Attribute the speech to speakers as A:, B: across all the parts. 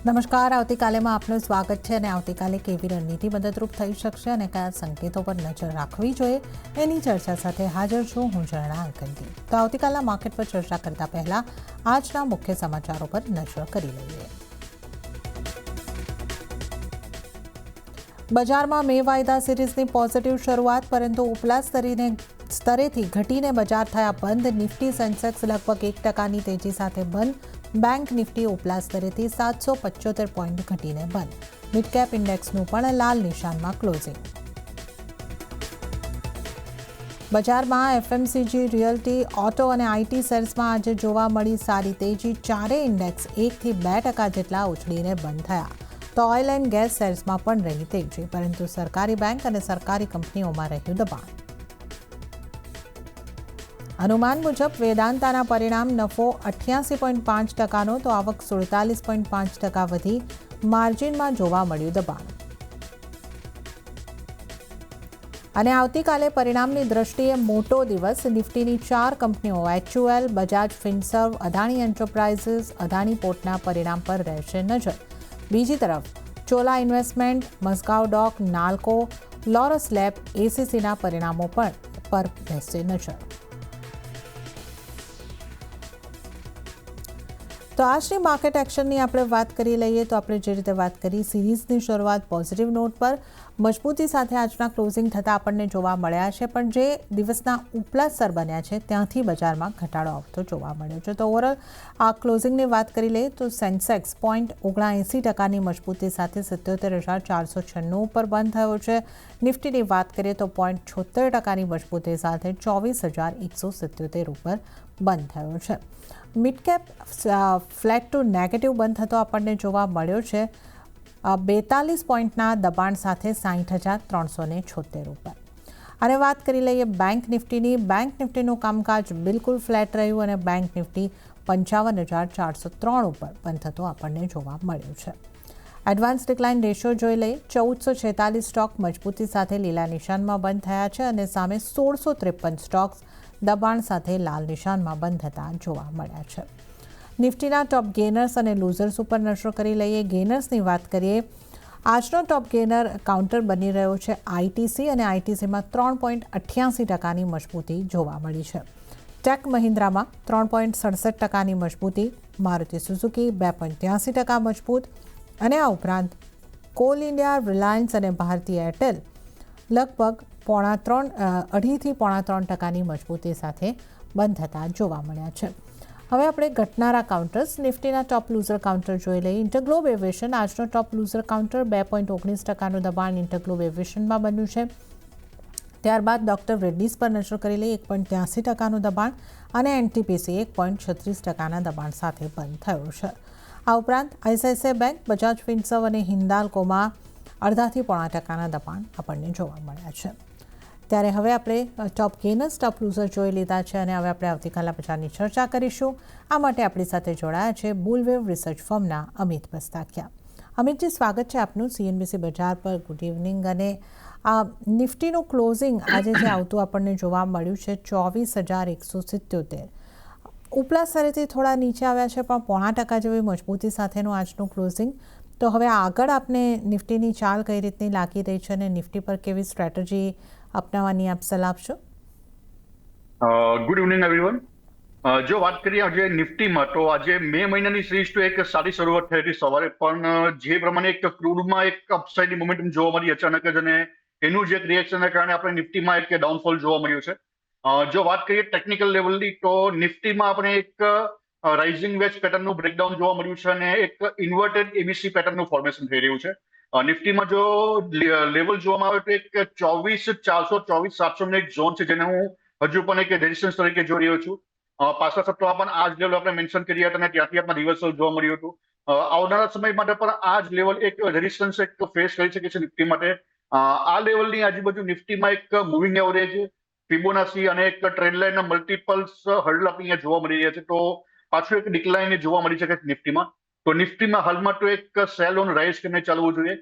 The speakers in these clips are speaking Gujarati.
A: નમસ્કાર. આવતીકાલેમાં આપનું સ્વાગત છે. અને આવતીકાલે કેવી રણનીતિ મદદરૂપ થઈ શકશે અને કયા સંકેતો પર નજર રાખવી જોઈએ એની ચર્ચા સાથે હાજર છું હું ઝરણા અંકંદી. તો આવતીકાલના માર્કેટ પર ચર્ચા કરતા પહેલા આજના મુખ્ય સમાચારો પર નજર કરી લઈએ. બજારમાં મે વાયદા સિરીઝની પોઝિટિવ શરૂઆત, પરંતુ ઉપલા સ્તરેથી ઘટીને બજાર થયા બંધ. નિફ્ટી સેન્સેક્સ લગભગ 1%ની તેજી સાથે બંધ. બેંક નિફ્ટી ઉપલા સ્તરેથી 775 પોઈન્ટ ઘટીને બંધ. મિડ કેપ ઇન્ડેક્સનું પણ લાલ નિશાનમાં ક્લોઝિંગ. બજારમાં એફએમસીજી, રિયલ્ટી, ઓટો અને આઈટી શેર્સમાં આજે જોવા મળી સારી તેજી. ચારેય ઇન્ડેક્સ 1 થી 2% જેટલા ઉછળીને બંધ થયા. તો ઓઇલ એન્ડ ગેસ શેર્સમાં પણ રહી તેજી, પરંતુ સરકારી બેંક અને સરકારી કંપનીઓમાં રહ્યું દબાણ. અનુમાન મુજબ વેદાંતાના પરિણામ નફો 88.5%નો તો આવક 47.5% વધી. માર્જિનમાં જોવા મળ્યું દબાણ. અને આવતીકાલે પરિણામની દ્રષ્ટિએ મોટો દિવસ. નિફ્ટીની 4 કંપનીઓ HUL, બજાજ ફિનસર્વ, અદાણી એન્ટરપ્રાઇઝિસ, અદાણી પોર્ટના પરિણામ પર રહેશે નજર. બીજી તરફ ચોલા ઇન્વેસ્ટમેન્ટ, મઝગાંવ ડોક, નાલ્કો, લોરસ લેબ, એસીસીના પરિણામો પર રહેશે નજર. તો આજની માર્કેટ એક્શનની આપણે વાત કરી લઈએ તો આપણે જે રીતે વાત કરી, સિરીઝની શરૂઆત પોઝિટિવ નોટ પર મજબૂતી સાથે આજના ક્લોઝિંગ થતાં આપણને જોવા મળ્યા છે, પણ જે દિવસના ઉપલા સ્તર બન્યા છે ત્યાંથી બજારમાં ઘટાડો આવતો જોવા મળ્યો છે. તો ઓવરઓલ આ ક્લોઝિંગની વાત કરી લઈએ તો સેન્સેક્સ 0.79%ની મજબૂતી સાથે 77,496 ઉપર બંધ થયો છે. નિફ્ટીની વાત કરીએ તો 0.76%ની મજબૂતી સાથે 24,177 ઉપર બંધ થયો છે. Mid cap flat to negative બંધ થતો આપણને જોવા મળ્યો છે 42 પોઈન્ટના દબાણ સાથે 60,376 ઉપર. અને વાત કરી લઈએ બેંક નિફ્ટીની. બેંક નિફ્ટીનું કામકાજ બિલકુલ ફ્લેટ રહ્યું અને બેંક નિફ્ટી 55,403 ઉપર બંધ થતો આપણને જોવા મળ્યો છે. એડવાન્સ ડિક્લાઇન રેશિયો જોઈ લઈએ. 1446 સ્ટોક મજબૂતી સાથે લીલા નિશાનમાં બંધ થયા છે અને સામે 1653 સ્ટોક્સ દબાણ સાથે લાલ નિશાનમાં બંધ થતા જોવા મળ્યા છે. નિફ્ટીના ટોપ ગેનર્સ અને લૂઝર્સ ઉપર નજર કરી લઈએ. ગેનર્સની વાત કરીએ, આજનો ટોપ ગેનર કાઉન્ટર બની રહ્યો છે આઈટીસી, અને આઈટીસીમાં 3.88%ની મજબૂતી જોવા મળી છે. ટેક મહિન્દ્રામાં 3.67%ની મજબૂતી, મારુતિ સુઝુકી 2.83% મજબૂત, અને આ ઉપરાંત કોલ ઇન્ડિયા, રિલાયન્સ અને ભારતીય એરટેલ લગભગ 2.5 થી 3.5%ની મજબૂતી સાથે બંધ થતા જોવા મળ્યા છે. હવે આપણે ઘટનારા કાઉન્ટર્સ, નિફ્ટીના ટોપ લૂઝર કાઉન્ટર જોઈ લઈએ. ઇન્ટરગ્લોબ એવિએશન આજનો ટોપ લૂઝર કાઉન્ટર 2.19%નું દબાણ ઇન્ટરગ્લોબ એવિએશનમાં બન્યું છે. ત્યારબાદ ડોક્ટર રેડ્ડીઝ પર નજર કરી લઈએ. 1.83%નું દબાણ, અને એનટીપીસી 1.36%ના દબાણ સાથે બંધ થયો છે. આ ઉપરાંત આઈસીઆઈસીઆઈ બેંક, બજાજ ફિનસર્વ અને હિન્દાલ્કોમાં 0.5 થી 0.5%ના દબાણ આપણને જોવા મળ્યા છે. ત્યારે હવે આપણે ટોપ ગેનર્સ, ટોપ લૂઝર જોઈ લીધા છે અને હવે આપણે આવતીકાલના બજારની ચર્ચા કરીશું. આ માટે આપણી સાથે જોડાયા છે બુલવેવ રિસર્ચ ફર્મના અમિત બસ્તાકિયા. અમિતજી, સ્વાગત છે આપનું સીએનબીસી બજાર પર. Good evening. અને આ નિફ્ટીનું ક્લોઝિંગ આજે જે આવતું આપણને જોવા મળ્યું છે 24,177. ઉપલા સ્તરેથી થોડા નીચે આવ્યા છે, પણ 0.5% જેવી મજબૂતી સાથેનું આજનું ક્લોઝિંગ. તો હવે આગળ આપને નિફ્ટીની ચાલ કઈ રીતની લાગી રહી છે અને નિફ્ટી પર કેવી સ્ટ્રેટેજી અપનાવવાની આપ સલાહ આપશો?
B: Good evening everyone. જો વાત કરીએ આજે નિફ્ટીમાં, તો આજે મે મહિનાની સિરીઝ તો એક સારી શરૂઆત થઈ હતી સવારે, પણ જે પ્રમાણે એક ક્રૂડમાં એક અપસાઇડની મોમેન્ટમ જોવા મળી અચાનક જ, અને એનું જ એક રિએક્શનના કારણે આપણે નિફ્ટીમાં એક ડાઉનફોલ જોવા મળ્યું છે. જો વાત કરીએ ટેકનિકલ લેવલની, તો નિફ્ટીમાં આપણે એક રાઇઝિંગ વેજ પેટર્નનું બ્રેકડાઉન જોવા મળ્યું છે અને એક ઇન્વર્ટેડ એબીસી પેટર્નનું ફોર્મેશન થઈ રહ્યું છે. નિફ્ટીમાં જો લેવલ જોવામાં આવે તો એક 24,400, 24,700 એક ઝોન છે, જેને હું હજુ પણ એક રેઝિસ્ટન્સ તરીકે જોઈ રહ્યો છું. પાછલા સપ્તાહમાં પણ આ જ લેવલ આપણે મેન્શન કર્યા હતા અને ત્યાંથી આપણે રિવર્સલ જોવા મળ્યું હતું. આવનારા સમય માટે પણ આ જ લેવલ એક રેઝિસ્ટન્સ એક ફેસ કરી શકે છે નિફ્ટી માટે. આ લેવલની આજુબાજુ નિફ્ટીમાં એક મૂવિંગ એવરેજ, ફિબોનાસી અને એક ટ્રેન્ડ લાઇનના મલ્ટિપલ્સ હર્ડલ આપણે અહીંયા જોવા મળી રહ્યા છે. તો પાછું એક ડિક્લાઇન જોવા મળી શકે છે નિફ્ટીમાં. તો નિફ્ટીમાં હાલમાં તો એક સેલ ઓન રાઇઝ કરીને ચાલવું જોઈએ.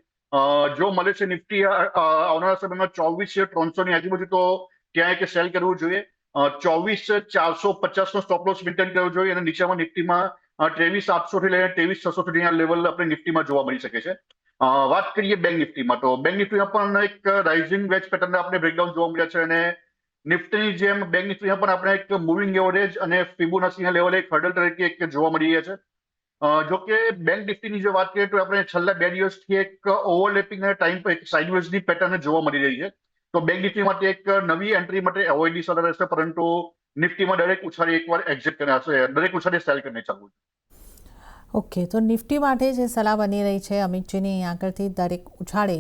B: જો મળે છે નિફ્ટી આવનારા સમયમાં 24,300 ની આજુબાજુ, તો ત્યાં એક સેલ કરવું જોઈએ. 24,450 નો સ્ટોપ લોસ મેન્ટેન કરવો જોઈએ અને નીચેમાં નિફ્ટીમાં 23,800 થી લઈને 23,600 સુધીના લેવલ આપણે નિફ્ટીમાં જોવા મળી શકે છે. વાત કરીએ બેંક નિફ્ટીમાં, તો બેંક નિફ્ટીમાં પણ એક રાઇઝિંગ વેજ પેટર્નના આપણે બ્રેકડાઉન જોવા મળ્યા છે, અને નિફ્ટીની જેમ બેંક નિફ્ટીમાં પણ આપણે એક મૂવિંગ એવરેજ અને ફિબોનાચીના લેવલે એક હર્ડલ તરીકે એક જોવા મળી રહ્યા છે. જો કે બેંક નિફ્ટીની જો વાત કરીએ તો આપણે છેલ્લા 2 દિવસથી એક ઓવરલેપિંગ અને ટાઈમ પર એક સાઇડવેઝની પેટર્ન જોવા મળી રહી છે. તો બેંક નિફ્ટી માટે એક નવી એન્ટ્રી માટે એવોઇડની સલાહ રહેશે, પરંતુ નિફ્ટીમાં દરેક ઉછાળી એકવાર એક્ઝિટ કરना હશે, દરેક ઉછાળી સેલ કરીને ચાલવું.
A: ઓકે, તો નિફ્ટી માટે જે સલાહ બની રહી છે અમિતજીની, અહીં આગળથી દરેક ઉછાળે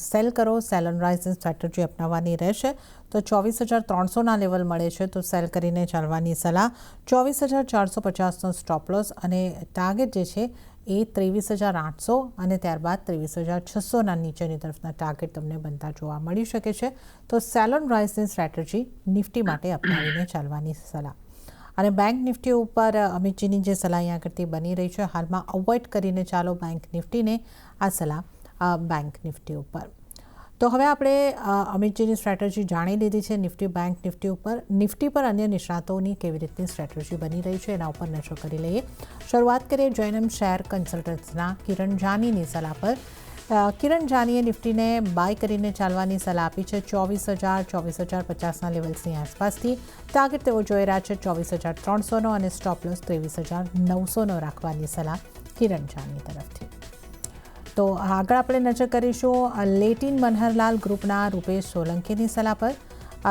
A: સેલ કરો, સેલ ઓન રાઇઝિંગ સ્ટ્રેટેજી અપનાવવાની રહેશે. તો 24,300ના લેવલ મળે છે તો સેલ કરીને ચાલવાની સલાહ. 24,450નો સ્ટોપ લોસ અને ટાર્ગેટ જે છે એ 23,800 અને ત્યારબાદ 23,600ના નીચેની તરફના ટાર્ગેટ તમને બનતા જોવા મળી શકે છે. તો cell on rising strategy Nifty માટે અપનાવીને ચાલવાની સલાહ. અને બેંક નિફ્ટી ઉપર અમિતજીની જે સલાહ અહીંયા કરતી બની રહી છે, હાલમાં અવોઇડ કરીને ચાલો બેંક નિફ્ટીને, આ સલાહ બેંક નિફ્ટી ઉપર. તો હવે આપણે અમિતજીની સ્ટ્રેટેજી જાણી લીધી છે નિફ્ટી બેંક નિફ્ટી ઉપર. નિફ્ટી પર અન્ય નિષ્ણાતોની કેવી રીતની સ્ટ્રેટેજી બની રહી છે એના ઉપર નજર કરી લઈએ. શરૂઆત કરીએ જૈનમ શેર કન્સલ્ટન્ટ્સના કિરણ જાનીની સલાહ પર. કિરણ જાનીએ નિફ્ટીને બાય કરીને ચાલવાની સલાહ આપી છે 24,000 24,050ના લેવલ્સની આસપાસથી. ટાર્ગેટ તેઓ જોઈ રહ્યા છે 24,300નો અને સ્ટોપ લોસ 23,900નો રાખવાની સલાહ કિરણ જાની તરફથી. તો આગળ આપણે નજર કરીશું લેટિન મનહરલાલ ગ્રુપના રૂપેશ સોલંકીની સલાહ પર.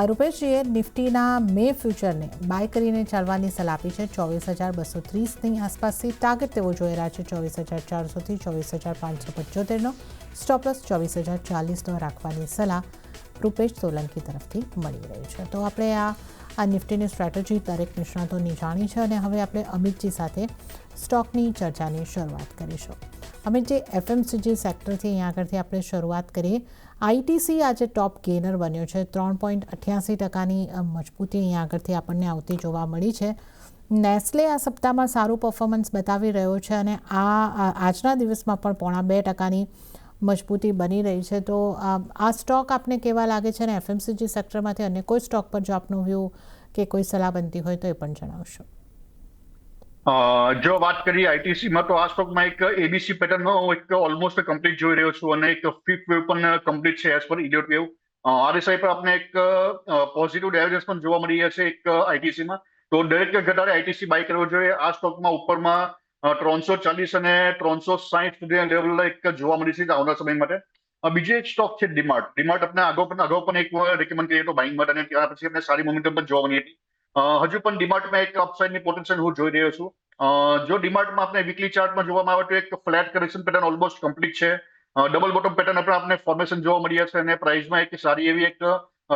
A: રૂપેશજીએ નિફ્ટીના મે ફ્યુચરને બાય કરીને ચાલવાની સલાહ આપી છે 24,230ની આસપાસથી. ટાર્ગેટ તેઓ જોઈ રહ્યા છે 24,400થી 24,575નો. સ્ટોપ લોસ 24,040નો રાખવાની સલાહ રૂપેશ સોલંકી તરફથી મળી રહી છે. તો આપણે આ નિફ્ટીની સ્ટ્રેટેજી દરેક નિષ્ણાતોની જાણી છે, અને હવે આપણે અમિતજી સાથે સ્ટોકની ચર્ચાની શરૂઆત કરીશું. અમિતજી, એફએમસીજી સેક્ટરથી અહીંયા આગળથી આપણે શરૂઆત કરીએ. આઈટીસી આજે ટોપ ગેનર બન્યો છે, 3.88%ની મજબૂતી અહીંયા આગળથી આપણને આવતી જોવા મળી છે. નેસ્લે આ સપ્તાહમાં સારું પરફોર્મન્સ બતાવી રહ્યો છે, અને આજના દિવસમાં પણ 0.5%ની મજબૂતી બની રહી છે. તો આ સ્ટોક આપને કેવા લાગે છે, અને એફએમસીજી સેક્ટરમાંથી અન્ય કોઈ સ્ટોક પર જો આપનો વ્યૂ કે કોઈ સલાહ બનતી હોય તો એ પણ જણાવશો.
B: જો વાત કરીએ આઈટીસીમાં, તો આ સ્ટોકમાં એક એબીસી પેટર્નનો એક ઓલમોસ્ટ કમ્પ્લીટ જોઈ રહ્યો છું, અને એક ફિફ્થ વેવ પણ કમ્પ્લીટ છે એઝ પર ઇલિયોટ વેવ. આરએસઆઈ પર આપણે એક પોઝિટિવ ડાયવર્જન્સ પણ જોવા મળી રહ્યા છે એક આઈટીસીમાં. તો દરેક ઘટાડે આઈટીસી બાય કરવો જોઈએ. આ સ્ટોકમાં ઉપરમાં 340 અને 360 સુધીના લેવલ એક જોવા મળી છે આવનાર સમય માટે. બીજો એક સ્ટોક છે ડીમાર્ટ. ડીમાર્ટ આપણે અગાઉ પણ એક રેકમેન્ડ કરીએ તો બાઇંગ માટે, અને ત્યાર પછી આપણે સારી મોમેન્ટમ પણ જોવા મળી હતી. હજુ પણ ડીમાર્ટમાં એક અપસાઇડની પોટેન્શિયલ હું જોઈ રહ્યો છું. જો ડીમાર્ટમાં આપણે વીકલી ચાર્ટમાં જોવામાં આવે તો એક flat correction pattern almost complete છે. ડબલ બોટમ પેટર્ન આપણે ફોર્મેશન જોવા મળ્યા છે, અને પ્રાઇસમાં એક સારી એવી એક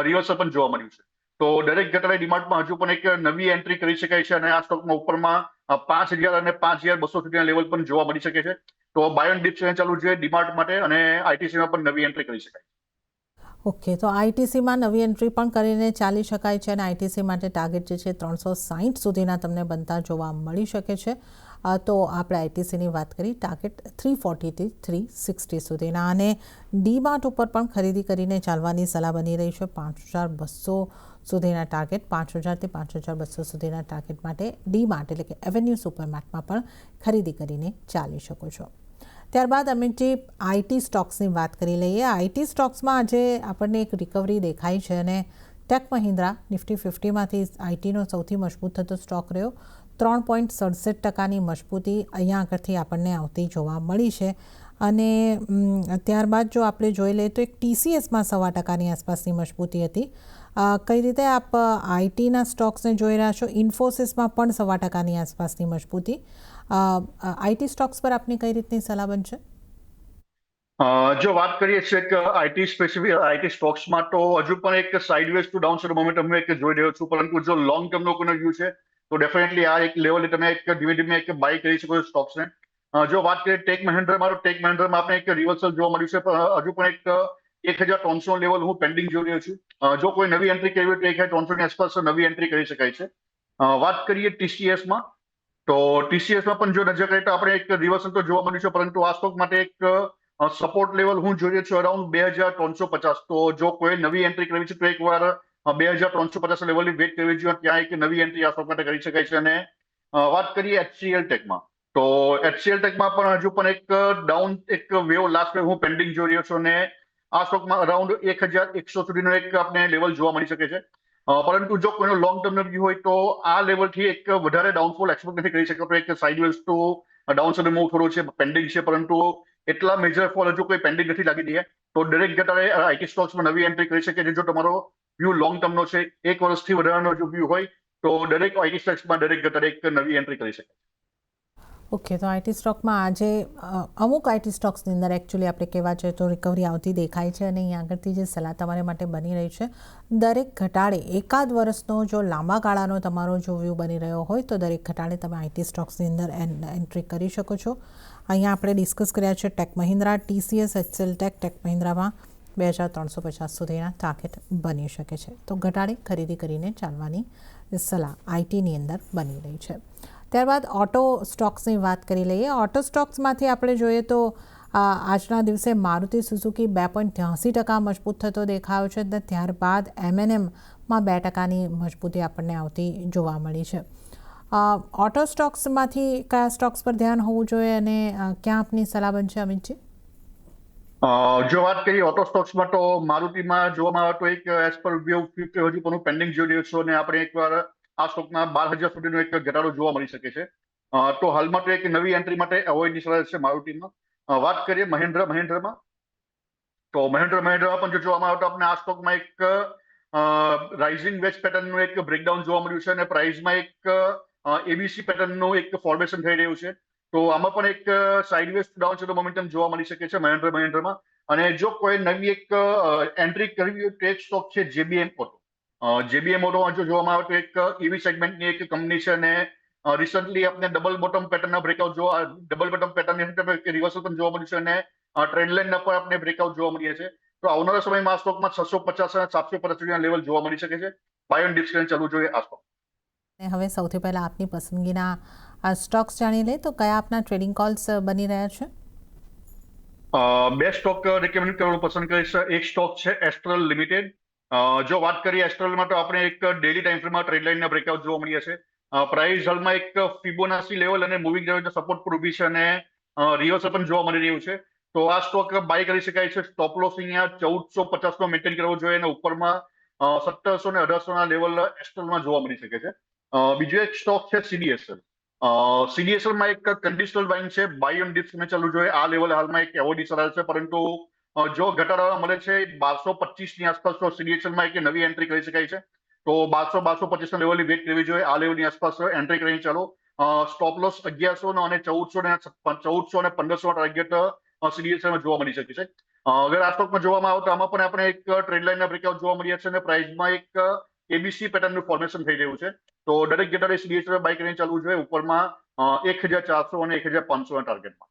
B: રિવર્સલ પણ જોવા મળ્યું છે. તો દરેક ઘટાડે ડીમાર્ટમાં હજુ પણ એક નવી એન્ટ્રી કરી શકાય છે, અને આ સ્ટોકમાં ઉપરમાં 5,000 અને 5,200 સુધીના લેવલ પણ જોવા મળી શકે છે. તો બાય ઓન ડીપ ચાલુ છે ડીમાર્ટ માટે, અને આઈટીસીમાં પણ નવી એન્ટ્રી કરી શકાય.
A: ઓકે, તો આઈટીસીમાં નવી એન્ટ્રી પણ કરીને ચાલી શકાય છે, અને આઈટીસી માટે ટાર્ગેટ જે છે 360 સુધીના તમને બનતા જોવા મળી શકે છે. તો આપણે આઈટીસીની વાત કરી, ટાર્ગેટ 340થી 360 સુધીના, અને ડીમાર્ટ ઉપર પણ ખરીદી કરીને ચાલવાની સલાહ બની રહી છે. 5,200 સુધીના ટાર્ગેટ, 5,000થી 5,200 સુધીના ટાર્ગેટ માટે ડીમાર્ટ એટલે કે એવેન્યુ સુપરમાર્ટમાં પણ ખરીદી કરીને ચાલી શકો છો. ત્યારબાદ અમિતજી, આઈટી સ્ટોક્સની વાત કરી લઈએ. આઈટી સ્ટોક્સમાં આજે આપણને એક રિકવરી દેખાઈ છે, અને ટેક મહિન્દ્રા નિફ્ટી 50માંથી આઈટીનો સૌથી મજબૂત થતો સ્ટોક રહ્યો. 3.67%ની મજબૂતી અહીંયા આગળથી આપણને આવતી જોવા મળી છે. અને ત્યારબાદ જો આપણે જોઈ લઈએ તો એક ટીસીએસમાં 0.25%ની આસપાસની મજબૂતી હતી. કઈ રીતે આપ આઈટીના સ્ટોક્સને જોઈ રહ્યા છો? ઇન્ફોસિસમાં પણ 0.25%ની આસપાસની મજબૂતી. આઈટી સ્ટોક્સ પર આપની કઈ રીતની સલાહ બનશે?
B: જો વાત કરીએ છીએ કે આઈટી સ્પેસિફિક આઈટી સ્ટોક્સમાં, તો હજુ પણ એક સાઇડવેઝ ટુ ડાઉનસાઇડ મોમેન્ટમ હું એક જોઈ રહ્યો છું, પરંતુ જો લોંગ ટર્મનો કોઈ વ્યૂ છે તો ડેફિનેટલી આ એક લેવલે તમે એક ધીમે ધીમે એક બાય કરી શકો છો સ્ટોક્સને. જો વાત કરીએ ટેક મહિન્દ્રામાં, તો ટેક મહિન્દ્રામાં આપણે એક રિવર્સલ જોવા મળ્યું છે, પણ હજુ પણ એક 1,300 લેવલ હું પેન્ડિંગ જોઈ રહ્યો છું. જો કોઈ નવી એન્ટ્રી કરવી હોય તો 1,300ની આસપાસ નવી એન્ટ્રી કરી શકાય છે. વાત કરીએ ટીસીએસમાં, તો ટીસીએસમાં પણ જો નજર કરીએ તો આપણે એક રિવર્સલ તો જોવા મળ્યું છે, પરંતુ આ સ્ટોક માટે એક સપોર્ટ લેવલ હું જોઈએ છું અરાઉન્ડ 2,350. તો જો કોઈ નવી એન્ટ્રી કરવી છે તો એકવાર 2,350 લેવલની વેટ કરવી જોઈએ, ત્યાં એક નવી એન્ટ્રી આ સ્ટોક માટે કરી શકાય છે. અને વાત કરીએ HCL ટેકમાં, તો HCL ટેકમાં પણ હજુ પણ એક ડાઉન એક વેવ લાસ્ટ વેવ હું પેન્ડિંગ જોઈ રહ્યો છું અને આ સ્ટોકમાં અરાઉન્ડ 1100 સુધીનો એક આપણે લેવલ જોવા મળી શકે છે. પરંતુ જો કોઈનો લોંગ ટર્મ વ્યૂ હોય તો આ લેવલથી એક વધારે ડાઉનફોલ એક્સપેક્ટ નથી કરી શકાતો. એક sideways to down side move થોડો છે, પેન્ડિંગ છે, પરંતુ એટલા મેજર ફોલ હજુ કોઈ પેન્ડિંગ નથી લાગી રહ્યા. તો દરેક ઘટાડે આઈટી સ્ટોક્સમાં નવી એન્ટ્રી કરી શકે છે. જો તમારો વ્યૂ લોંગ ટર્મનો છે, એક વર્ષથી વધારાનો જો વ્યૂ હોય તો દરેક આઈટી સ્ટોક્સમાં દરેક ઘટાડે એક નવી એન્ટ્રી કરી શકે.
A: ઓકે, તો આઈટી સ્ટોકમાં આજે અમુક આઈટી સ્ટોક્સની અંદર એકચ્યુઅલી આપણે કહેવા જઈએ તો રિકવરી આવતી દેખાય છે અને અહીં આગળથી જે સલાહ તમારા માટે બની રહી છે, દરેક ઘટાડે એકાદ વર્ષનો જો લાંબા ગાળાનો તમારો જો વ્યૂ બની રહ્યો હોય તો દરેક ઘટાડે તમે આઈટી સ્ટોક્સની અંદર એન્ટ્રી કરી શકો છો. અહીંયા આપણે ડિસ્કસ કર્યા છે tech Mahindra, TCS, HCL tech મહિન્દ્રામાં 2350 સુધીના ટાર્ગેટ બની શકે છે. તો ઘટાડે ખરીદી કરીને ચાલવાની સલાહ આઈટીની અંદર બની રહી છે. ત્યારબાદ ઓટો સ્ટોક્સની વાત કરી લઈએ. ઓટો સ્ટોક્સમાંથી આપણે જોઈએ તો આજના દિવસે મારુતિ સુઝુકી 2.83% મજબૂત થતો દેખાયો છે અને ત્યારબાદ M&Mમાં 2%ની મજબૂતી આપણને આવતી જોવા મળી છે. ઓટો સ્ટોક્સમાંથી કયા સ્ટોક્સ પર ધ્યાન હોવું જોઈએ અને ક્યાં આપની સલાહ બનશે અમિતજી?
B: જો વાત કરીએ ઓટો સ્ટોક્સમાં તો મારુતિમાં જોવામાં આવે તો એક એઝ પર વ્યૂ 50 હજુ પણ પેન્ડિંગ જોઈ રહ્યો છું અને આપણે એકવાર આ સ્ટોકમાં 12,000 સુધીનો એક ઘટાડો જોવા મળી શકે છે. તો હાલમાં તો એક નવી એન્ટ્રી માટે અવોઇડની સલાહ છે મારુતિમાં. વાત કરીએ મહિન્દ્રામાં, તો મહિન્દ્રામાં પણ જો જોવામાં આવે તો આપણે આ સ્ટોકમાં એક રાઇઝિંગ વેજ પેટર્નનું એક બ્રેકડાઉન જોવા મળ્યું છે અને પ્રાઇસમાં એક એબીસી પેટર્નનું એક ફોર્મેશન થઈ રહ્યું છે. તો આમાં પણ એક સાઇડવેઝ ડાઉન સાઇડ મોમેન્ટમ જોવા મળી શકે છે મહિન્દ્રામાં. અને જો કોઈ નવી એક એન્ટ્રી કરવી હોય તો એક સ્ટોક છે JBM ઓટો. JBM ઓટોમાં જો જોવામાં આવે તો એક EV સેગમેન્ટની એક કંપની છે અને રિસન્ટલી આપણે ડબલ બોટમ પેટર્નના બ્રેકઆઉટ ડબલ બોટમ પેટર્નની રિવર્સલ પણ જોવા મળ્યું છે અને ટ્રેન્ડ લાઇનના પર આપણે બ્રેકઆઉટ જોવા મળીએ છે. તો આવનારા સમયમાં આ સ્ટોકમાં 650 અને 750 સુધીના લેવલ જોવા મળી શકે છે. બાય ઓન ડિપ્સ કરીને ચાલુ જોઈએ આ સ્ટોક.
A: હવે સૌથી પહેલાં આપની પસંદગીના સ્ટોક્સ જાણી લઈએ તો કયા આપના ટ્રેડિંગ કોલ્સ બની રહ્યા છે?
B: બે સ્ટોક રેકમેન્ડ કરવાનું પસંદ કરીશ. એક સ્ટોક છે એસ્ટ્રલ લિમિટેડ. જો વાત કરીએ એસ્ટ્રલમાં તો આપણે એક ડેલી ટાઈમ ફ્રેમમાં ટ્રેડ લાઇનના બ્રેકઆઉટ જોવા મળ્યા છે. પ્રાઇસ હાલમાં એક ફિબોનાસી લેવલ અને મૂવિંગ એવરેજના સપોર્ટ પર ઊભી છે અને રિવર્સલ પણ જોવા મળી રહ્યું છે. તો આ સ્ટોક બાય કરી શકાય છે. સ્ટોપ લોસ અહીંયા 1450 મેન્ટેન કરવો જોઈએ અને ઉપરમાં 1700 અને 1800 લેવલ એસ્ટ્રલમાં જોવા મળી શકે છે. બીજો એક સ્ટોક છે CDSL. CDSLમાં એક કન્ડિશનલ બાઇંગ છે, બાય ઓન ડિપ્સ ને ચાલુ જોઈએ. આ લેવલ હાલમાં એક એવોર્ડી સલાહ છે, પરંતુ જો ઘટાડા મળે છે 1225 ની આસપાસ તો CDSLમાં એક નવી એન્ટ્રી કરી શકાય છે. તો 1200-1225 લેવલની વેટ લેવી જોઈએ. આ લેવલની આસપાસ એન્ટ્રી કરીને ચાલો. સ્ટોપ લોસ 1100 અને 1400 અને 1500 ટાર્ગેટ CDSLમાં જોવા મળી શકે છે. અગર આ સ્ટોકમાં જોવામાં આવે તો આમાં પણ આપણે એક ટ્રેન્ડ લાઇનના બ્રેકઆઉટ જોવા મળ્યા છે અને પ્રાઇસમાં એક એબીસી પેટર્નનું ફોર્મેશન થઈ રહ્યું છે. તો દરેક ઘટાડે CDSL બાય કરીને ચાલવું જોઈએ. ઉપરમાં 1400 અને 1500 ટાર્ગેટમાં.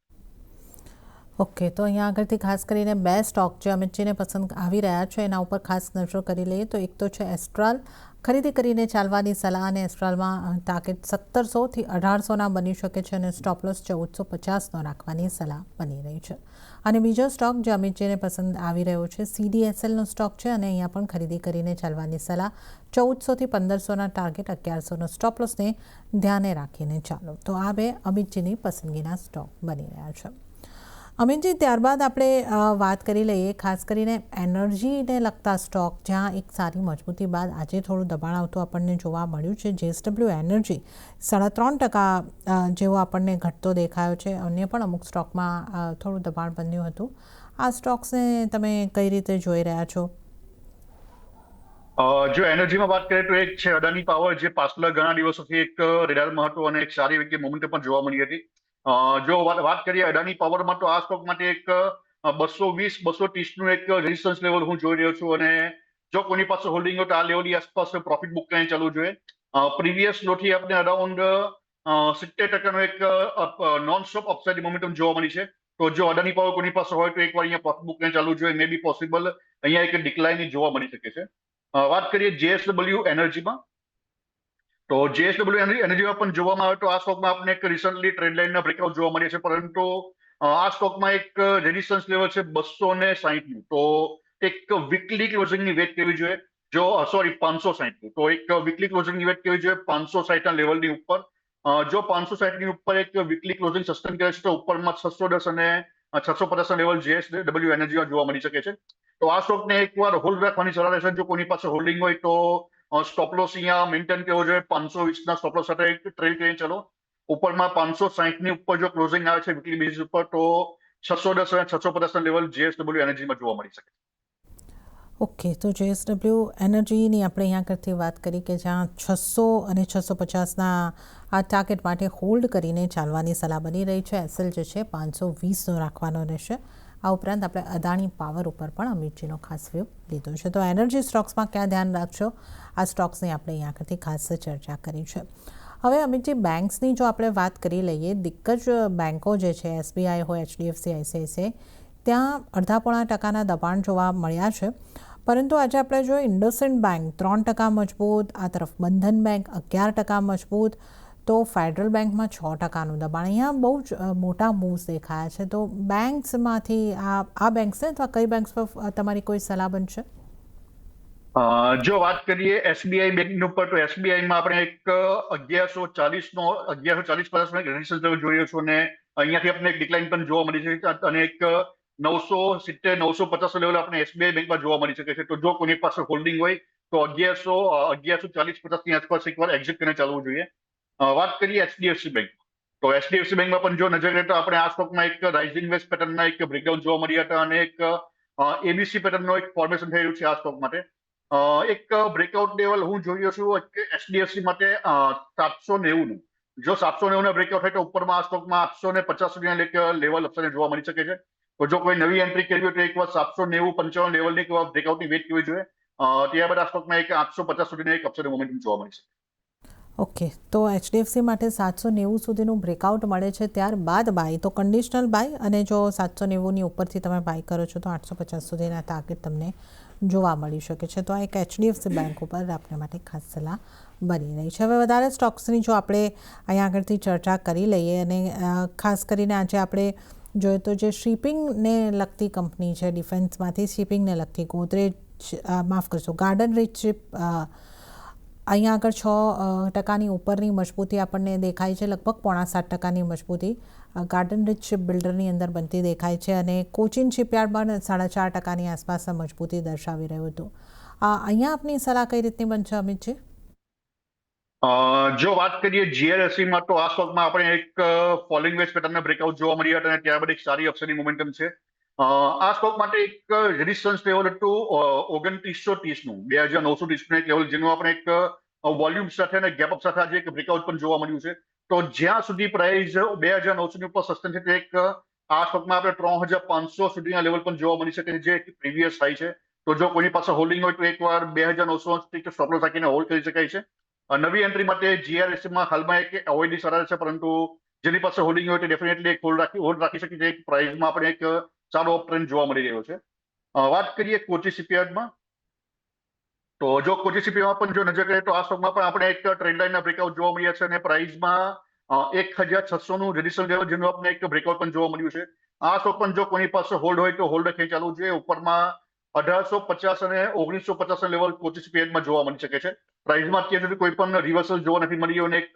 A: ઓકે, તો અહીંયા આગળથી ખાસ કરીને બે સ્ટોક જે અમિતજીને પસંદ આવી રહ્યા છે એના ઉપર ખાસ નજર કરી લઈએ તો એક તો છે એસ્ટ્રાલ. ખરીદી કરીને ચાલવાની સલાહ અને એસ્ટ્રાલમાં ટાર્ગેટ 1700થી 1800ના બની શકે છે અને સ્ટોપ લોસ 1450નો રાખવાની સલાહ બની રહી છે. અને બીજો સ્ટોક જે અમિતજીને પસંદ આવી રહ્યો છે CDSLનો સ્ટોક છે અને અહીંયા પણ ખરીદી કરીને ચાલવાની સલાહ 1400થી 1500ના ટાર્ગેટ 1100નો સ્ટોપ લોસને ધ્યાને રાખીને ચાલો. તો આ બે અમિતજીની પસંદગીના સ્ટોક બની રહ્યા છે. અમિતજી, ત્યારબાદ આપણે વાત કરી લઈએ ખાસ કરીને એનર્જીને લગતા સ્ટોક, જ્યાં એક સારી મજબૂતી બાદ આજે થોડું દબાણ આવતું આપણને જોવા મળ્યું છે. JSW એનર્જી 3.5% જેવો આપણને ઘટતો દેખાયો છે. અન્ય પણ અમુક સ્ટોકમાં થોડું દબાણ બન્યું હતું. આ સ્ટોક્સને તમે કઈ રીતે જોઈ રહ્યા છો?
B: જો એનર્જીમાં વાત કરીએ તો એક છે અદાની પાવર, જે પાછલા ઘણા દિવસોથી એક રેડારમાં હતું અને એક સારી એવી મોમેન્ટમ પણ જોવા મળી હતી. જો વાત કરીએ અદાની પાવરમાં તો આ સ્ટોક માટે એક 220-230 નું એક રેઝિસ્ટન્સ લેવલ હું જોઈ રહ્યો છું અને જો કોઈની પાસે હોલ્ડિંગ હોય તો આ લેવલની આસપાસ પ્રોફિટ બુક કરીને ચાલવું જોઈએ. પ્રીવિયસ લોથી આપણે અરાઉન્ડ 70%નો એક નોન સ્ટોપ અપસાઇડ મોમેન્ટમ જોવા મળી છે. તો જો અદાની પાવર કોઈની પાસે હોય તો એકવાર અહીંયા પ્રોફિટ બુક કરીને ચાલવું જોઈએ. મે બી પોસિબલ અહીંયા એક ડિક્લાઇન જોવા મળી શકે છે. વાત કરીએ JSW એનર્જીમાં, તો JSW એનર્જીમાં પણ જોવામાં આવે તો આ સ્ટોકમાં આપણે એક રિસન્ટલી ટ્રેન્ડ લાઇનના બ્રેકઆઉટ જોવા મળ્યા છે, પરંતુ આ સ્ટોકમાં એક રેઝિસ્ટન્સ લેવલ છે 260નું. તો એક વીકલી ક્લોઝિંગની વેટ કરવી જોઈએ. જો 560નું. તો એક વીકલી ક્લોઝિંગની વેટ કરવી જોઈએ 560ના લેવલની ઉપર. જો 560 ની ઉપર એક વીકલી ક્લોઝિંગ સસ્ટેન કરે છે તો ઉપરમાં 610 અને 650 લેવલ JSW એનર્જીમાં જોવા મળી શકે છે. તો આ સ્ટોકને એકવાર હોલ્ડ રાખવાની સલાહ રહેશે. જો કોઈની પાસે હોલ્ડિંગ હોય તો સ્ટોપ લોસ અહીંયા મેન્ટેન કરવો જોઈએ. 520 ના સ્ટોપ લોસ સાથે ટ્રેડ કરીને ચલો. ઉપરમાં 560 ની ઉપર જો ક્લોઝિંગ આવે છે વીકલી બેઝિસ ઉપર તો 610 અને 650 ના લેવલ JSW એનર્જીમાં જોવા મળી શકે.
A: ઓકે, તો JSW એનર્જીની આપણે અહીંયા કરતી વાત કરી કે જ્યાં 600 અને 650ના આ ટાર્ગેટ માટે હોલ્ડ કરીને ચાલવાની સલાહ બની રહી છે. એસએલ જે છે 520નો રાખવાનો રહેશે. આ ઉપરાંત આપણે અદાણી પાવર ઉપર પણ અમિતજીનો ખાસ વ્યૂ લીધો છે. તો એનર્જી સ્ટોક્સમાં ક્યાં ધ્યાન રાખશો, આ સ્ટોક્સની આપણે અહીંયા કરતી ખાસ ચર્ચા કરી છે. હવે અમિતજી, બેન્ક્સની જો આપણે વાત કરી લઈએ, દિગ્ગજ બેન્કો જે છે SBI હોય, HDFC, ICICI, ત્યાં 1.5% દબાણ જોવા મળ્યા છે. પરંતુ આજે આપણે જો ઇન્ડસઇન્ડ બેંક 3% મજબૂત, આ તરફ બંધન બેંક 11% મજબૂત, તો ફેડરલ બેંકમાં 6%નું દબાણ. અહીંયા બહુ જ મોટા મૂવ્સ દેખાયા છે. તો બેંક્સમાંથી આ બેંક્સ અથવા કઈ બેંક્સ પર તમારી કોઈ સલાહ બનશે?
B: જો વાત કરીએ SBI બેંક ઉપર તો SBIમાં આપણે એક 1140 રેઝિસ્ટન્સ લેવલ જોઈ રહ્યો છું અને અહીંયાથી આપણે એક ડિક્લાઇન પણ જોવા મળી છે અને એક 970 950 લેવલ આપણે SBI બેંકમાં જોવા મળી શકે છે. તો જો કોઈની પાસે હોલ્ડિંગ હોય તો 1140-50 ની આસપાસ એકવાર એક્ઝિટ કરીને ચાલવું જોઈએ. વાત કરીએ HDFC બેંક, તો HDFC બેંકમાં પણ જો નજર કરીએ તો આપણે આ સ્ટોકમાં એક રાઇઝિંગ વેસ્ટ પેટર્નના એક બ્રેકડાઉન જોવા મળ્યા હતા અને એક ABC પેટર્નનો એક ફોર્મેશન થઈ રહ્યું છે આ સ્ટોક માટે. એક બ્રેકઆઉટ લેવલ હું જોઈ રહ્યો છું HDFC માટે 790 નું. જો 790 ના બ્રેકઆઉટ થાય તો ઉપરમાં આ સ્ટોકમાં 850 સુધીના લેવલ અપસાઇડ જોવા મળી શકે છે. તો જો કોઈ નવી એન્ટ્રી કરવી હોય તો એક વાર 790-55 લેવલની બ્રેકઆઉટની વેટ કરવી જોઈએ. ત્યારબાદ આ સ્ટોકમાં એક 850 સુધીના એક અપસાઇડ મોમેન્ટમ જોવા મળી શકે.
A: ઓકે, તો HDFC માટે 790 સુધીનું બ્રેકઆઉટ મળે છે, ત્યારબાદ બાય, તો કન્ડિશનલ બાય, અને જો 790ની ઉપરથી તમે બાય કરો છો તો 850 સુધીના ટાર્ગેટ તમને જોવા મળી શકે છે. તો આ એક HDFC બેંક ઉપર આપણા માટે ખાસ સલાહ બની રહી છે. હવે વધારે સ્ટોક્સની જો આપણે અહીંયા આગળથી ચર્ચા કરી લઈએ અને ખાસ કરીને આજે આપણે જોઈએ તો જે શિપિંગને લગતી કંપની છે, ડિફેન્સમાંથી શિપિંગને લગતી ગોદરેજ, માફ કરશો, ગાર્ડન રીચ શિપ, અહીંયા આગળ 6% ઉપરની મજબૂતી આપણને દેખાય છે. લગભગ 7.5% મજબૂતી ગાર્ડન રીચ શિપ બિલ્ડરની અંદર બનતી દેખાય છે અને કોચિન શિપયાર્ડ પણ 4.5% આસપાસ મજબૂતી દર્શાવી રહ્યું હતું. અહીંયા આપની સલાહ કઈ રીતની બનશે અમિતજી?
B: જો વાત કરીએ GRSEમાં તો આ સ્ટોકમાં આપણે એક ફોલિંગ વેજ પેટર્નના બ્રેકઆઉટ જોવા મળ્યા હતા અને ત્યારબાદ એક સારી અપસાઇડની મોમેન્ટમ છે. આ સ્ટોક માટે એક રેઝિસ્ટન્સ લેવલ હતું 2930નું, 2930નું એક લેવલ, જેનું આપણે એક વોલ્યુમ સાથે અને ગેપ અપ સાથે આજે એક બ્રેકઆઉટ પણ જોવા મળ્યું છે. તો જ્યાં સુધી પ્રાઇસ 2900 ઉપર સસ્ટેન છે તો એક આ સ્ટોકમાં આપણે 3500 સુધીના લેવલ પણ જોવા મળી શકે છે, જે પ્રીવિયસ હાઈ છે. તો જો કોઈની પાસે હોલ્ડિંગ હોય તો એકવાર 2900 સ્ટોપ લોસ રાખીને હોલ્ડ કરી શકાય છે. નવી એન્ટ્રી માટે GRSEમાં હાલમાં એક અવોઇડની સલાહ છે, પરંતુ જેની પાસે હોલ્ડિંગ હોય તો ડેફિનેટલી એક હોલ્ડ રાખી શકે છે. એક પ્રાઇસમાં આપણે એક સારો અપ ટ્રેન્ડ જોવા મળી રહ્યો છે. વાત કરીએ કોચી શિપયાર્ડમાં, તો જો કોચી શિપયાર્ડમાં પણ જો નજર કરીએ તો આ સ્ટોકમાં પણ આપણે એક ટ્રેન્ડ લાઇનના બ્રેકઆઉટ જોવા મળ્યા છે અને પ્રાઇસમાં 1600નું રેઝિસ્ટન્સ લેવલ, જેનું આપણે એક બ્રેકઆઉટ પણ જોવા મળ્યું છે. આ સ્ટોક પણ જો કોઈની પાસે હોલ્ડ હોય તો હોલ્ડ રાખી ચાલવું જોઈએ. ઉપરમાં 1850 અને 1950 લેવલ કોચી શિપયાર્ડમાં જોવા મળી શકે છે. પ્રાઇસમાં અત્યાર સુધી કોઈ પણ રિવર્સલ જોવા નથી મળી રહ્યું અને એક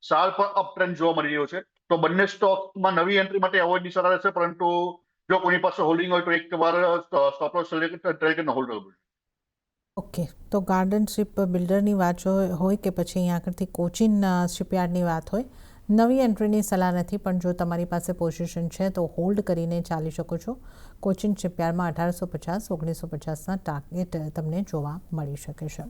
B: શાર્પ અપ ટ્રેન્ડ જોવા મળી રહ્યો છે. તો બંને સ્ટોકમાં નવી એન્ટ્રી માટે અવોઇડની સલાહ રહેશે, પરંતુ જો કોઈની પાસે હોલ્ડિંગ હોય તો એકવાર સ્ટોપ લોસ ટ્રેડ કરીને હોલ્ડ કરવું જોઈએ.
A: ઓકે, તો ગાર્ડન શિપ બિલ્ડરની વાત હોય કે પછી અહીંયા આગળથી કોચિન શિપયાર્ડની વાત હોય, નવી એન્ટ્રીની સલાહ નથી, પણ જો તમારી પાસે પોઝિશન છે તો હોલ્ડ કરીને ચાલી શકો છો. કોચિન શિપયાર્ડમાં 1850-1950ના ટાર્ગેટ તમને જોવા મળી શકે છે.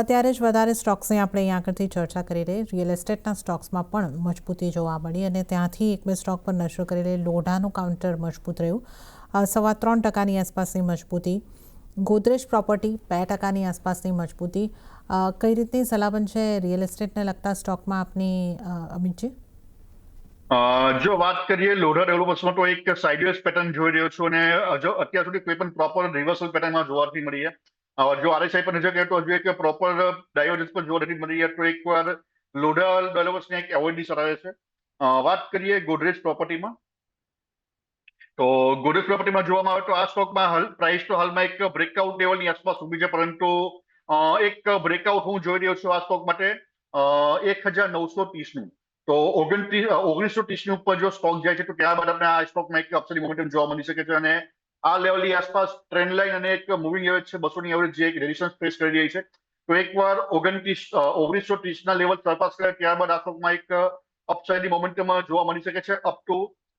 A: ત્યારે જ વધારે સ્ટોક્સની આપણે અહીંયા આગળથી ચર્ચા કરી રહી. રિયલ એસ્ટેટના સ્ટોક્સમાં પણ મજબૂતી જોવા મળી અને ત્યાંથી એક બે સ્ટોક પર નજર કરી રહી. લોઢાનું કાઉન્ટર મજબૂત રહ્યું, 3.25% આસપાસની મજબૂતી. ગોદરેજ પ્રોપર્ટી 2% આસપાસની મજબૂતી. કઈ રીતની સલાહ બનશે રિયલ એસ્ટેટને લગતા સ્ટોકમાં આપની અમિતજી?
B: જો વાત કરીએ લોઢા ડેવલપર્સમાં તો એક સાઇડવેઝ પેટર્ન જોઈ રહ્યો છું અને જો અત્યાર સુધી કોઈ પણ પ્રોપર રિવર્સલ પેટર્નમાં જોવા નથી મળી છે. જો RSI પર નજર કરીએ તો હજુ એક પ્રોપર ડાયવર્જન્સ પર જોવા નથી મળી તો એકવાર લોઢા ડેવલપર્સને એક એવોઇડની સલાહ છે. વાત કરીએ ગોદરેજ પ્રોપર્ટીમાં, તો ગોદરેજ પ્રોપર્ટીમાં જોવામાં આવે તો આ સ્ટોકમાં પ્રાઇસ તો હાલમાં એક બ્રેકઆઉટ લેવલની આસપાસ ઊભી છે, પરંતુ એક બ્રેકઆઉટ હું જોઈ રહ્યો છું આ સ્ટોક માટે 1930નું. તો 1930ની ઉપર જો સ્ટોક જાય છે તો ત્યારબાદ આપણે આ સ્ટોકમાં એક અપસાઇડ મોમેન્ટમ જોવા મળી શકે છે. અને આ લેવલની આસપાસ ટ્રેન્ડ લાઇન અને એક મૂવિંગ એવરેજ છે 200ની એવરેજ, જે એક રેઝિસ્ટન્સ ફેસ કરી રહી છે. તો એકવાર 1930ના લેવલ સરપાસ કરે ત્યારબાદ આ સ્ટોકમાં એક અપસાઇડની મોમેન્ટમ જોવા મળી શકે છે અપ ટુ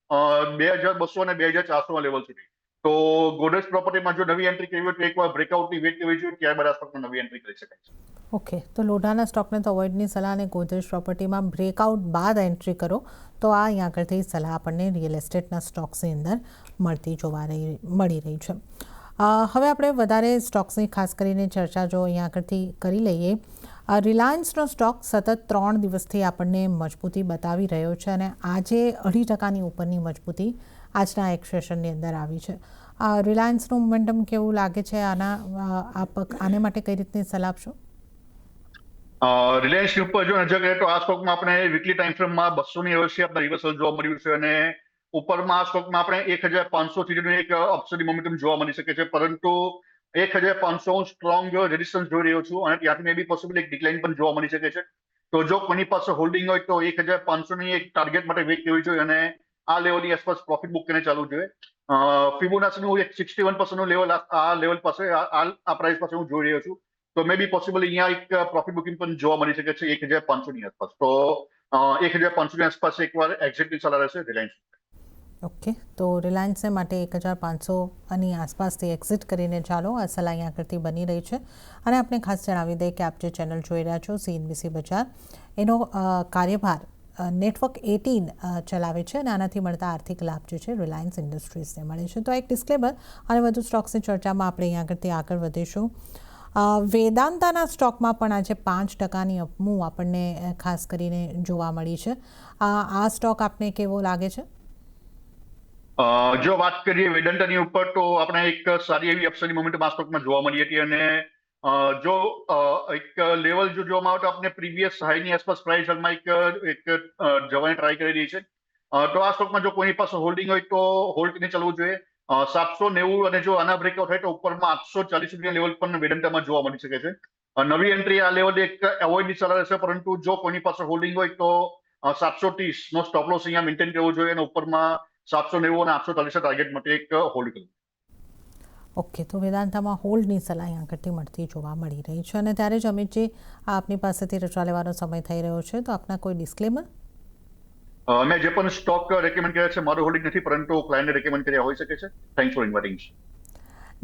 B: 2200 અને 2400 લેવલ સુધી. તો ગોદરેજ પ્રોપર્ટીમાં જો નવી એન્ટ્રી કરવી હોય તો એકવાર બ્રેકઆઉટની વેટ કરવી જોઈએ, ત્યારબાદ આ સ્ટોકમાં નવી એન્ટ્રી કરી શકાય છે.
A: ઓકે, તો લોઢાના સ્ટોકને તો અવોઇડની સલાહ અને ગોદરેજ પ્રોપર્ટીમાં બ્રેકઆઉટ બાદ એન્ટ્રી કરો, તો આ અહીં આગળથી સલાહ આપણને રિયલ એસ્ટેટના સ્ટોક્સની અંદર મળી રહી છે. હવે આપણે વધારે સ્ટોક્સની ખાસ કરીને ચર્ચા જો અહીં આગળથી કરી લઈએ. રિલાયન્સનો સ્ટોક સતત 3 દિવસથી આપણને મજબૂતી બતાવી રહ્યો છે અને આજે 2.5% ઉપરની મજબૂતી આજના એક સેશનની અંદર આવી છે. રિલાયન્સનું મોમેન્ટમ કેવું લાગે છે? આને માટે કઈ રીતની સલાહ આપશો?
B: રિલાયન્સની ઉપર જો નજર કરીએ તો આ સ્ટોકમાં આપણે વીકલી ટાઈમ ફ્રેમમાં 200ની એવરેજથી આપણે રિવર્સલ જોવા મળ્યું છે અને ઉપરમાં આ સ્ટોકમાં આપણે 1500 સુધીનું એક અપસાઇડ મોમેન્ટમ જોવા મળી શકે છે. પરંતુ 1500 હું સ્ટ્રોંગ રેઝિસ્ટન્સ જોઈ રહ્યો છું અને ત્યાંથી મે બી પોસિબલ એક ડિક્લાઇન પણ જોવા મળી શકે છે. તો જો કોઈની પાસે હોલ્ડિંગ હોય તો 1500ની એક ટાર્ગેટ માટે વેઇટ કરવી જોઈએ અને આ લેવલની આસપાસ પ્રોફિટ બુક કરીને ચાલવું જોઈએ. ફિબોનાચીનું એક 61%નું લેવલ આ લેવલ પાસે આ પ્રાઇસ પાસે હું જોઈ રહ્યો છું. તો મે બી પોસિબલ અહીંયા એક પ્રોફિટ બુકિંગ પણ જોવા મળી શકે છે 1500ની આસપાસ. તો 1500ની આસપાસ એકવાર એક્ઝિટની સલાહ રહેશે રિલાયન્સ.
A: ઓકે, તો રિલાયન્સને માટે 1500ની આસપાસથી એક્ઝિટ કરીને ચાલો, આ સલાહ અહીંયા આગળથી બની રહી છે. અને આપણે ખાસ જણાવી દઈએ કે આપ જે ચેનલ જોઈ રહ્યા છો CNBC બજાર, એનો કાર્યભાર નેટવર્ક 18 ચલાવે છે અને આનાથી મળતા આર્થિક લાભ જે છે રિલાયન્સ ઇન્ડસ્ટ્રીઝને મળે છે. તો એક ડિસ્ક્લેમર અને વધુ સ્ટોક્સની ચર્ચામાં આપણે અહીં આગળથી આગળ વધીશું. વેદાંતાના સ્ટોકમાં પણ આજે 5%ની અપમૂવ આપણને ખાસ કરીને જોવા મળી છે. આ સ્ટોક આપને કેવો લાગે છે?
B: જો વાત કરીએ વેદાંતાની ઉપર તો આપણે એક સારી એવી અપસાઇડ મોમેન્ટમ આ સ્ટોકમાં જોવા મળી હતી અને જો એક લેવલ જો જોવામાં આવે તો આપણે પ્રીવિયસ હાઈની આસપાસ પ્રાઇસ હાલમાં એક જવાની ટ્રાય કરી રહી છે. તો આ સ્ટોકમાં જો કોઈની પાસે હોલ્ડિંગ હોય તો હોલ્ડ કરીને ચાલવું જોઈએ. 790 અને જો આના બ્રેકઆઉટ થાય તો ઉપરમાં 840 સુધીના લેવલ પણ વેદાંતામાં જોવા મળી શકે છે. નવી એન્ટ્રી આ લેવલે એક એવોઇડની સલાહ રહેશે, પરંતુ જો કોઈની પાસે હોલ્ડિંગ હોય તો 730નો સ્ટોપ લોસ અહીંયા મેન્ટેન કરવો જોઈએ અને ઉપરમાં 790 અને 840 ટાર્ગેટ માટે એક હોલ્ડ કરવું.
A: ઓકે, તો વેદાંતામાં હોલ્ડની સલાહ અહીં આગળથી મળતી જોવા મળી રહી છે. અને ત્યારે જ અમિતજી, આપની પાસેથી રજા લેવાનો સમય થઈ રહ્યો છે, તો આપના કોઈ ડિસ્ક્લેમર?
B: મેં જે પણ સ્ટોક રેકમેન્ડ કર્યા છે મારો હોલ્ડિંગ નથી, પરંતુ ક્લાયન્ટે રેકમેન્ડ કર્યા હોઈ શકે છે. Thanks for inviting.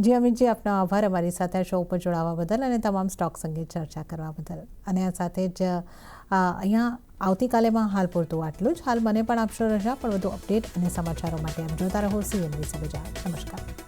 A: Ji Amitji, આપનો આભાર અમારી સાથે શો ઉપર જોડાવા બદલ અને તમામ સ્ટોક્સ અંગે ચર્ચા કરવા બદલ. અને આ સાથે જ અહીંયા આવતીકાલેમાં હાલ પૂરતું આટલું જ. હાલ મને પણ આપશો રજા, પણ વધુ અપડેટ અને સમાચારો માટે આપ જોતા રહો CNBC બજાર. નમસ્કાર.